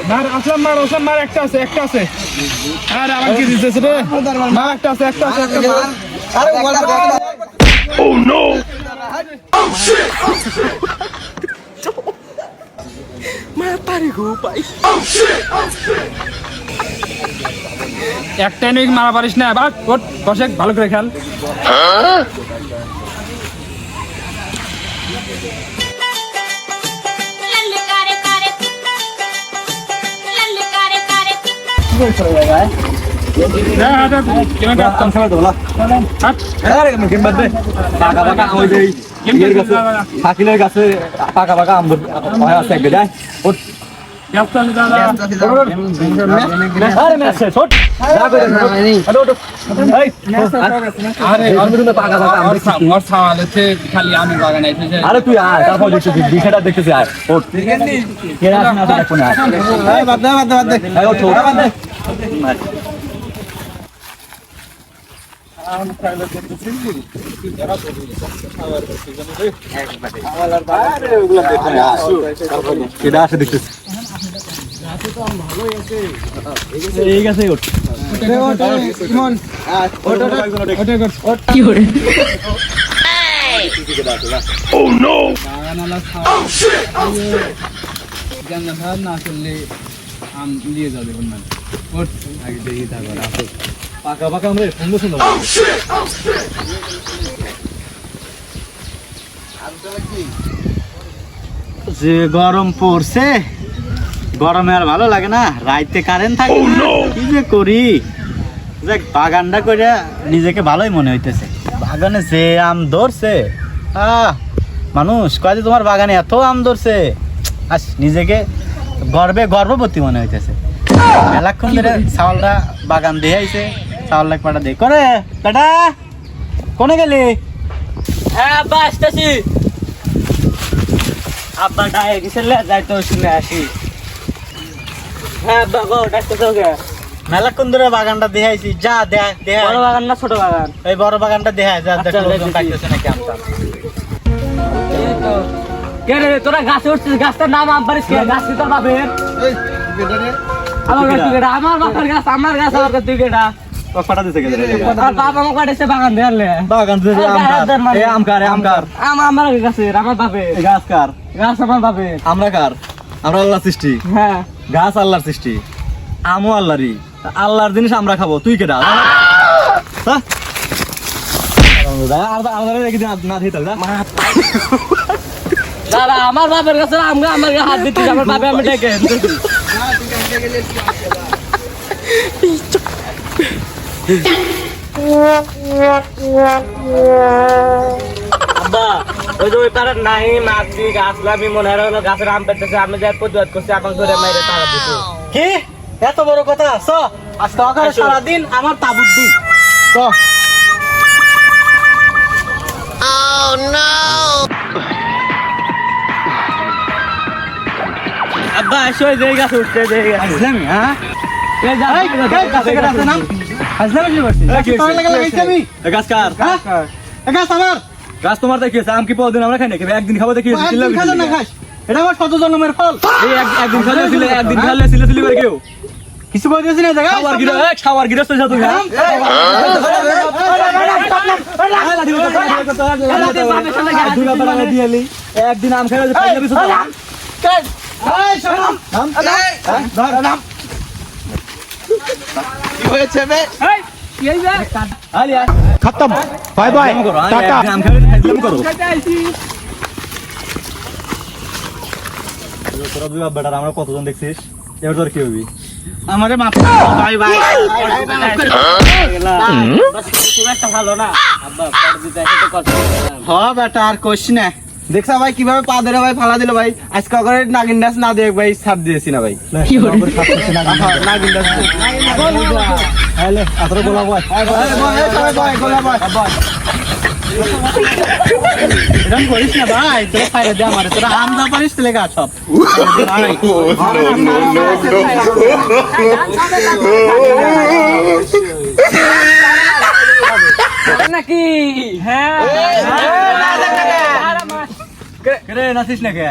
মার আসলাম মার একটা আছে আরে আমার কি দিতেছে রে মার একটা আছে আরে ও নো মার পারে গো ভাই একটা নিয়ে মারা পারিস না বাট ওঠ বসে ভালো করে খেল শাকিলের কাছে পাকা পাকা আম আছে যায় খালি আমি বাগানে আরে তুই আয় তারপর বিষয়টা দেখতেছি আয় আসে দেখতেছি ঠিক আছে না করলে আম নিয়ে যাবে আগে দেখি তারপর পাকা পাকা আমরা সুন্দর সুন্দর যে গরম পড়ছে গরমে আর ভালো লাগে না রাইতে কারেন্ট থাকে কি যে করি দেখ বাগানটা করে নিজেকে ভালোই মনে হইতেছে বাগানে যে আম ধরছে মানুষ কয় যে তোমার বাগানে এত আম ধরছে আস নিজেকে গর্ববতী মনে হইতেছে মেলাক্ষণ ধরে চাউলটা বাগান দিয়ে আইছে চাউল এক পাটা দিয়ে করে বেটা কোনে গেলি হ্যাঁ আব্বা আসতেছি আব্বা ডায়ে গেছিলে যাই তো শুনে আসি হ্যাঁ আব্বা গো ডাকতেছ ওকে মেলাক্ষণ ধরে বাগানটা দিয়ে আইছি যা দেখ বড় বাগান না ছোট বাগান এই বড় বাগানটা দেখা যা দেখ লোকজন কাটতেছে নাকি আমটা কে রে তোরা গাছে উঠছিস গাছটার নাম আম পারিস কে গাছ কি তোর বাপের আমার গাছ তুই কেটা আমার বাপের গাছ আমার গাছ আমার গাছ তুই কেটা পাটা দিতে গেছে আর বাপ আমাকে কাটেছে বাগান দেয়ালে বাগান দিয়ে আমকার আমার গাছের আমার বাপের গাছ কার গাছ আমার বাপের আমরা কার আমরা আল্লাহর সৃষ্টি হ্যাঁ গাছ আল্লাহর সৃষ্টি আমও আল্লাহরই আল্লাহর জিনিস আমরা খাবো তুই কেটা দাদা আমার বাপের কাছে আমার হাত দিচ্ছিস আমার বাপে আমি ডেকে আব্বা ওই যে ওই পাড়ার নাই মাছি গাছ আমি মনে হয় গাছের আম পেতেছে আমি যাই প্রতিবাদ করছি আমার ধরে মাইরে টাকা দিচ্ছি কি এত বড় কথা আজকে অকারে সারাদিন আমার তাবুত দিন আব্বা এসো এই গাছ উঠতে আসলামি হ্যাঁ গাছ তোমার দেখিয়েছে আম কি পদিন আমরা খাই না একদিন খাবো দেখি এটা আমার শত জন্মের ফল একদিন খালে ছিল একদিন খালে ছিল কেউ কিছু বলে দিয়েছি না খাওয়ার গিরস্ত তুমি একদিন আম খাই খতম বাই বাই টাটা বেটার আমরা কতজন দেখছিস এবার তোর কি হবি আমারে মাফ বাই বাই খুব একটা ভালো না আব্বা পর দিতে এসে তো হ্যাঁ বেটা আর কোশ না দেখছা ভাই কিভাবে পা ধরে ভাই ফালা দিল ভাই আজকে করে নাগিন ডান্স না দেখ ভাই ছাপ দিয়েছি না ভাই কি করে নাগিন ডান্স হ্যালো আতরে গোলা ভাই গোলা ভাই এরকম করিস না ভাই তোরা ফাইরে দে আমারে তোরা আম না পারিস তাহলে গা সব নাকি হ্যাঁ কে রে নাচিস না কে